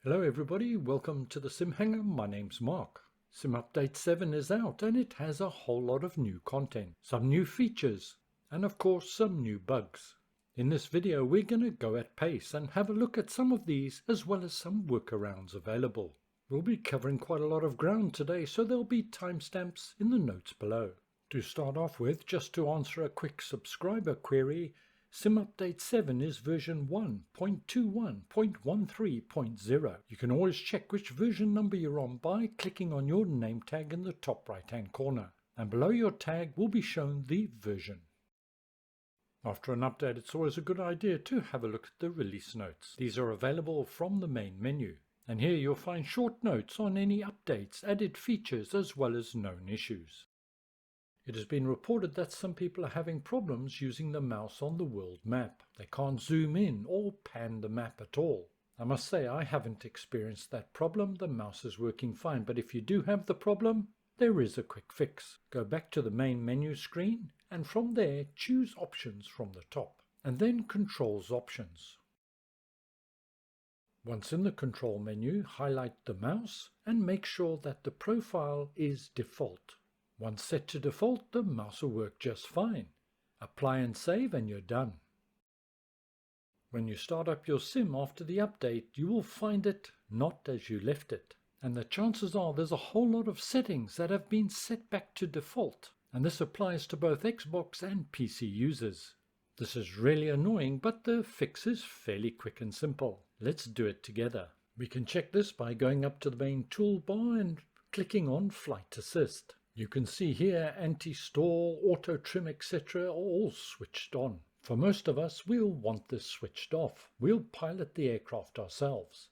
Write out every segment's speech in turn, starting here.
Hello everybody, welcome to the SimHanger. My name's Mark. Sim Update 7 is out and it has a whole lot of new content, some new features, and of course some new bugs. In this video we're going to go at pace and have a look at some of these as well as some workarounds available. We'll be covering quite a lot of ground today, so there'll be timestamps in the notes below. To start off with, just to answer a quick subscriber query, Sim Update 7 is version 1.21.13.0. You can always check which version number you're on by clicking on your name tag in the top right hand corner, and below your tag will be shown the version. After an update, it's always a good idea to have a look at the release notes. These are available from the main menu, and here you'll find short notes on any updates, added features as well as known issues. It has been reported that some people are having problems using the mouse on the world map. They can't zoom in or pan the map at all. I must say I haven't experienced that problem. The mouse is working fine, but if you do have the problem, there is a quick fix. Go back to the main menu screen and from there choose Options from the top and then Controls Options. Once in the control menu, highlight the mouse and make sure that the profile is default. Once set to default, the mouse will work just fine. Apply and save and you're done. When you start up your sim after the update, you will find it not as you left it. And the chances are there's a whole lot of settings that have been set back to default. And this applies to both Xbox and PC users. This is really annoying, but the fix is fairly quick and simple. Let's do it together. We can check this by going up to the main toolbar and clicking on Flight Assist. You can see here anti-stall, auto trim, etc. are all switched on. For most of us, we'll want this switched off. We'll pilot the aircraft ourselves.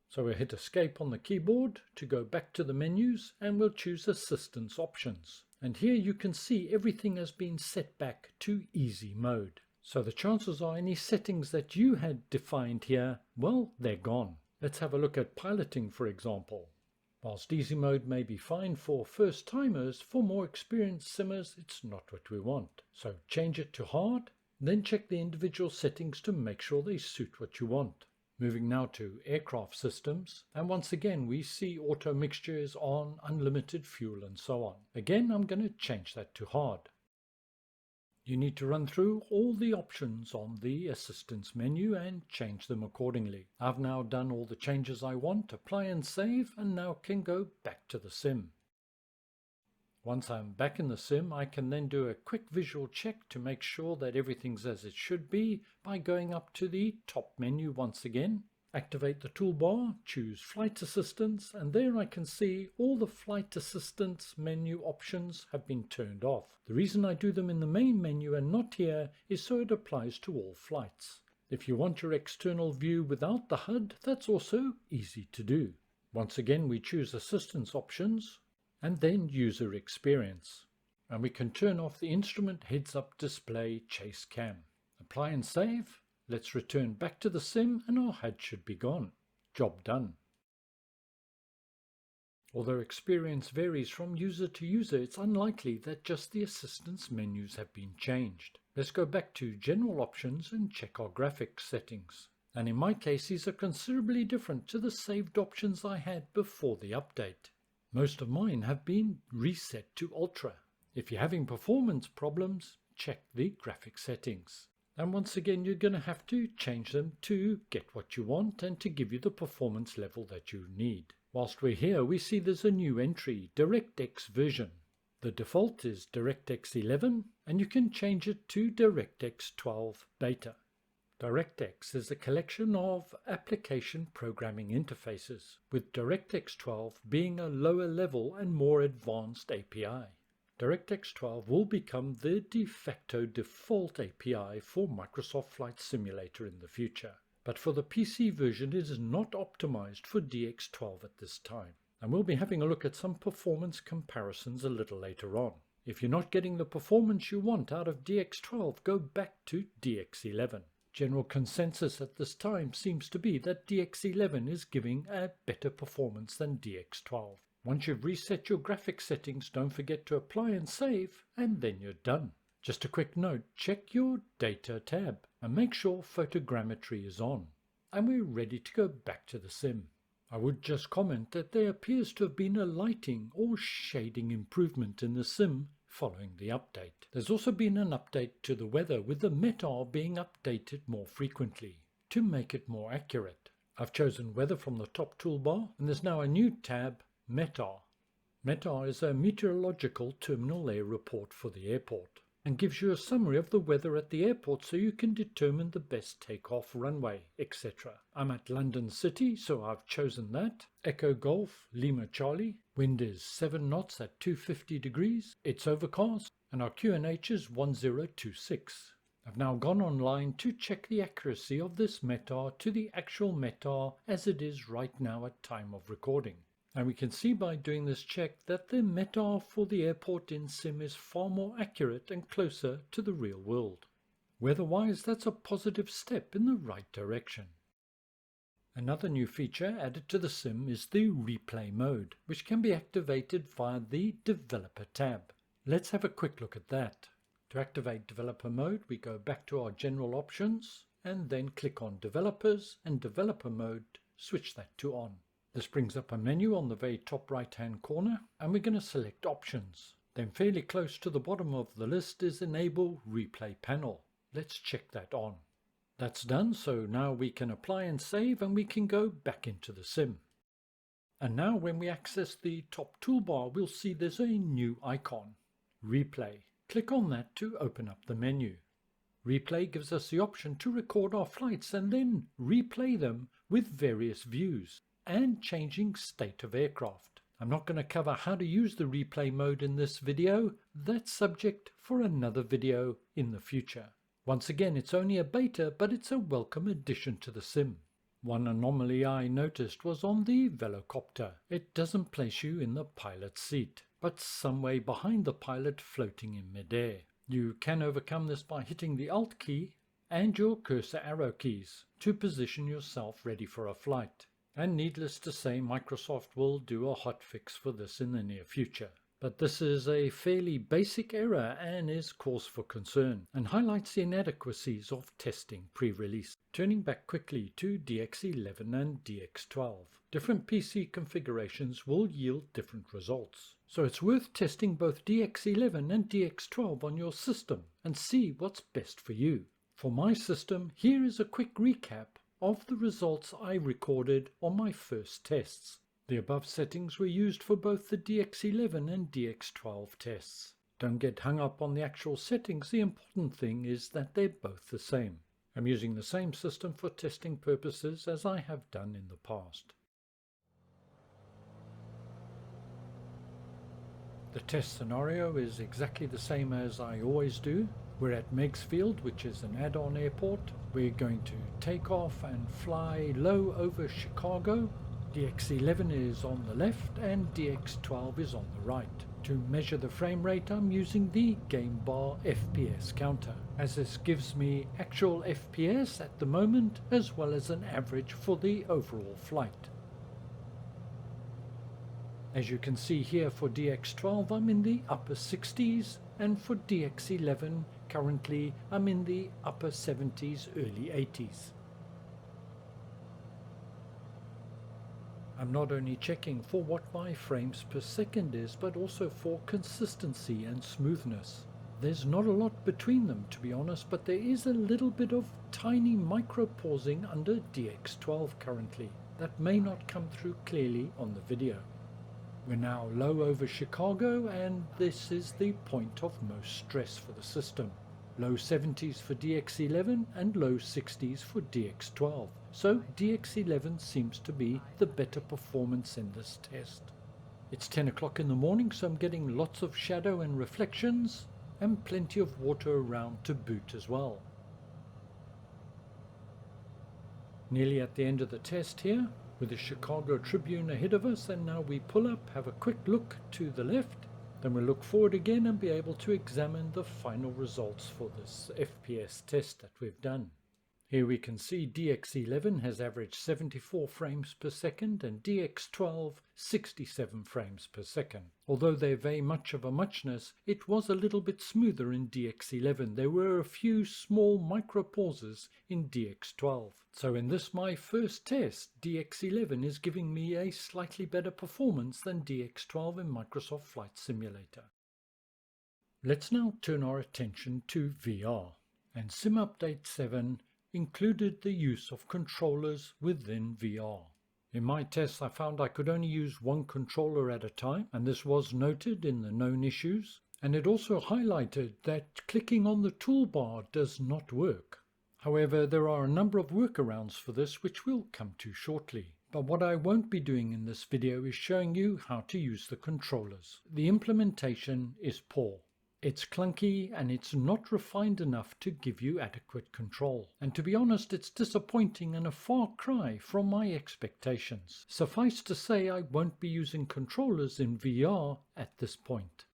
So we'll hit Escape on the keyboard to go back to the menus and we'll choose Assistance Options. And here you can see everything has been set back to easy mode. So the chances are any settings that you had defined here, well, they're gone. Let's have a look at piloting, for example. Whilst easy mode may be fine for first timers, for more experienced simmers it's not what we want. So change it to hard, then check the individual settings to make sure they suit what you want. Moving now to aircraft systems, and once again we see auto mixtures on, unlimited fuel and so on. Again I'm going to change that to hard. You need to run through all the options on the assistance menu and change them accordingly. I've now done all the changes I want, apply and save, and now can go back to the sim. Once I'm back in the sim, I can then do a quick visual check to make sure that everything's as it should be by going up to the top menu once again. Activate the toolbar, choose Flight Assistance, and there I can see all the Flight Assistance menu options have been turned off. The reason I do them in the main menu and not here is so it applies to all flights. If you want your external view without the HUD, that's also easy to do. Once again we choose Assistance Options and then User Experience. And we can turn off the Instrument Heads-Up Display Chase Cam. Apply and save. Let's return back to the sim and our HUD should be gone. Job done. Although experience varies from user to user, it's unlikely that just the assistance menus have been changed. Let's go back to General Options and check our graphics settings. And in my case, these are considerably different to the saved options I had before the update. Most of mine have been reset to Ultra. If you're having performance problems, check the graphics settings. And once again you're going to have to change them to get what you want and to give you the performance level that you need. Whilst we're here we see there's a new entry, DirectX version. The default is DirectX 11 and you can change it to DirectX 12 Beta. DirectX is a collection of application programming interfaces, with DirectX 12 being a lower level and more advanced API. DirectX 12 will become the de facto default API for Microsoft Flight Simulator in the future. But for the PC version it is not optimized for DX12 at this time. And we'll be having a look at some performance comparisons a little later on. If you're not getting the performance you want out of DX12, go back to DX11. General consensus at this time seems to be that DX11 is giving a better performance than DX12. Once you've reset your graphics settings, don't forget to apply and save, and then you're done. Just a quick note, check your Data tab and make sure photogrammetry is on. And we're ready to go back to the sim. I would just comment that there appears to have been a lighting or shading improvement in the sim following the update. There's also been an update to the weather, with the METAR being updated more frequently to make it more accurate. I've chosen weather from the top toolbar, and there's now a new tab, METAR. METAR is a meteorological terminal air report for the airport and gives you a summary of the weather at the airport so you can determine the best takeoff runway, etc. I'm at London City, so I've chosen that. Echo Golf, Lima Charlie. Wind is 7 knots at 250 degrees. It's overcast, and our QNH is 1026. I've now gone online to check the accuracy of this METAR to the actual METAR as it is right now at time of recording. And we can see by doing this check that the METAR for the airport in Sim is far more accurate and closer to the real world. Weather-wise, that's a positive step in the right direction. Another new feature added to the Sim is the replay mode, which can be activated via the Developer tab. Let's have a quick look at that. To activate Developer mode, we go back to our general options and then click on Developers, and Developer mode, switch that to on. This brings up a menu on the very top right hand corner, and we're going to select Options. Then fairly close to the bottom of the list is Enable Replay Panel. Let's check that on. That's done, so now we can apply and save, and we can go back into the sim. And now when we access the top toolbar, we'll see there's a new icon, Replay. Click on that to open up the menu. Replay gives us the option to record our flights and then replay them with various views and changing state of aircraft. I'm not going to cover how to use the replay mode in this video. That's subject for another video in the future. Once again, it's only a beta, but it's a welcome addition to the sim. One anomaly I noticed was on the Volocopter. It doesn't place you in the pilot's seat, but some way behind the pilot floating in midair. You can overcome this by hitting the Alt key and your cursor arrow keys to position yourself ready for a flight. And needless to say, Microsoft will do a hotfix for this in the near future. But this is a fairly basic error and is cause for concern, and highlights the inadequacies of testing pre-release. Turning back quickly to DX11 and DX12. Different PC configurations will yield different results. So it's worth testing both DX11 and DX12 on your system and see what's best for you. For my system, here is a quick recap of the results I recorded on my first tests. The above settings were used for both the DX11 and DX12 tests. Don't get hung up on the actual settings, the important thing is that they're both the same. I'm using the same system for testing purposes as I have done in the past. The test scenario is exactly the same as I always do. We're at Megsfield, which is an add-on airport. We're going to take off and fly low over Chicago. DX11 is on the left and DX12 is on the right. To measure the frame rate, I'm using the Game Bar FPS counter, as this gives me actual FPS at the moment as well as an average for the overall flight. As you can see here, for DX12 I'm in the upper 60s, and for DX11 currently I'm in the upper 70s, early 80s. I'm not only checking for what my frames per second is, but also for consistency and smoothness. There's not a lot between them, to be honest, but there is a little bit of tiny micro pausing under DX12 currently that may not come through clearly on the video. We're now low over Chicago, and this is the point of most stress for the system. Low 70s for DX11 and low 60s for DX12. So DX11 seems to be the better performance in this test. It's 10 o'clock in the morning, so I'm getting lots of shadow and reflections and plenty of water around to boot as well. Nearly at the end of the test here, with the Chicago Tribune ahead of us, and now we pull up, have a quick look to the left, then we'll look forward again and be able to examine the final results for this FPS test that we've done. Here we can see DX11 has averaged 74 frames per second and DX12 67 frames per second. Although they're very much of a muchness, it was a little bit smoother in DX11. There were a few small micro pauses in DX12. So in this my first test, DX11 is giving me a slightly better performance than DX12 in Microsoft Flight Simulator. Let's now turn our attention to VR, and SimUpdate 7 included the use of controllers within VR. In my tests I found I could only use one controller at a time, and this was noted in the known issues, and it also highlighted that clicking on the toolbar does not work. However, there are a number of workarounds for this which we'll come to shortly. But what I won't be doing in this video is showing you how to use the controllers. The implementation is poor. It's clunky and it's not refined enough to give you adequate control. And to be honest, it's disappointing and a far cry from my expectations. Suffice to say, I won't be using controllers in VR at this point.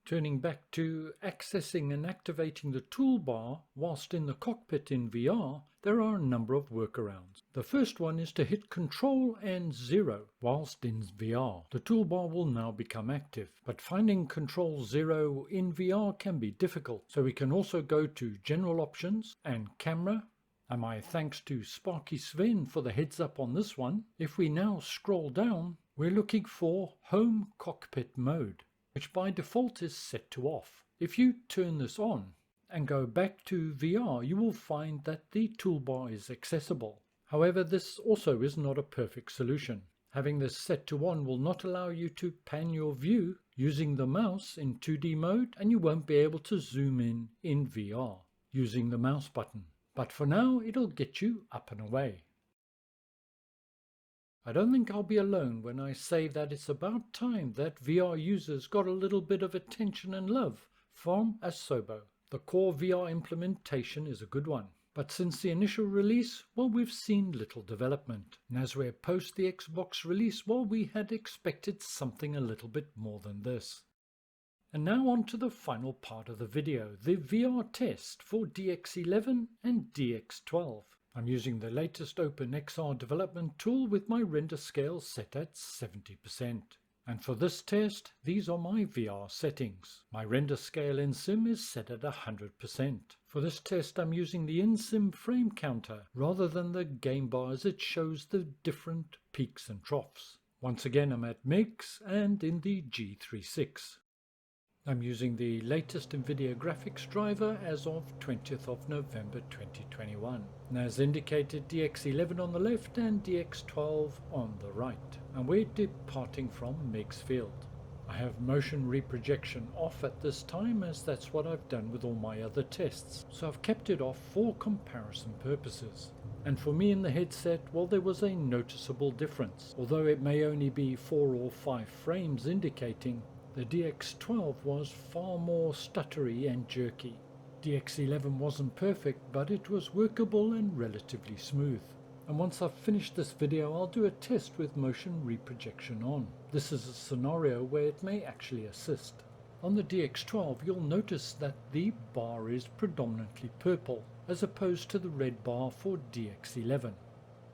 Turning back to accessing and activating the toolbar whilst in the cockpit in VR, there are a number of workarounds. The first one is to hit Control and 0 whilst in VR. The toolbar will now become active, but finding Control 0 in VR can be difficult, so we can also go to General Options and Camera. And my thanks to Sparky Sven for the heads up on this one. If we now scroll down, we're looking for Home Cockpit Mode, which by default is set to off. If you turn this on and go back to VR, you will find that the toolbar is accessible. However, this also is not a perfect solution. Having this set to on will not allow you to pan your view using the mouse in 2D mode, and you won't be able to zoom in VR using the mouse button. But for now, it'll get you up and away. I don't think I'll be alone when I say that it's about time that VR users got a little bit of attention and love from Asobo. The core VR implementation is a good one, but since the initial release, well, we've seen little development. And as we're post the Xbox release, well, we had expected something a little bit more than this. And now on to the final part of the video, the VR test for DX11 and DX12. I'm using the latest OpenXR development tool with my render scale set at 70%. And for this test, these are my VR settings. My render scale in Sim is set at 100%. For this test, I'm using the in-Sim frame counter rather than the game bar, as it shows the different peaks and troughs. Once again, I'm at MIGS and in the G36. I'm using the latest NVIDIA graphics driver as of 20th of November 2021. And as indicated, DX11 on the left and DX12 on the right. And we're departing from MIGS field. I have motion reprojection off at this time, as that's what I've done with all my other tests. So I've kept it off for comparison purposes. And for me in the headset, well, there was a noticeable difference. Although it may only be 4 or 5 frames indicating, the DX12 was far more stuttery and jerky. DX11 wasn't perfect, but it was workable and relatively smooth. And once I've finished this video, I'll do a test with motion reprojection on. This is a scenario where it may actually assist. On the DX12, you'll notice that the bar is predominantly purple, as opposed to the red bar for DX11.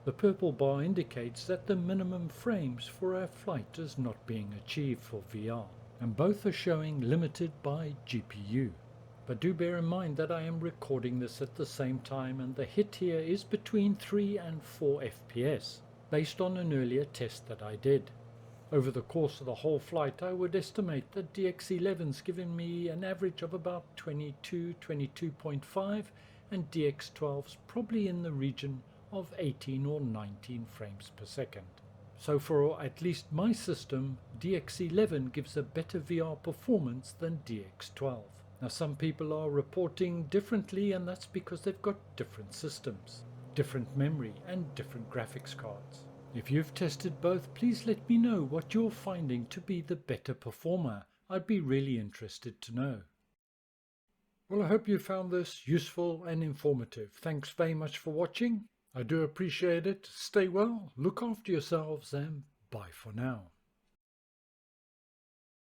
The purple bar indicates that the minimum frames for our flight is not being achieved for VR. And both are showing limited by GPU. But do bear in mind that I am recording this at the same time, and the hit here is between 3 and 4 FPS, based on an earlier test that I did. Over the course of the whole flight, I would estimate that DX11's given me an average of about 22, 22.5, and DX12's probably in the region of 18 or 19 frames per second. So for at least my system, DX11 gives a better VR performance than DX12. Now some people are reporting differently, and that's because they've got different systems, different memory and different graphics cards. If you've tested both, please let me know what you're finding to be the better performer. I'd be really interested to know. Well, I hope you found this useful and informative. Thanks very much for watching. I do appreciate it. Stay well, look after yourselves, and bye for now.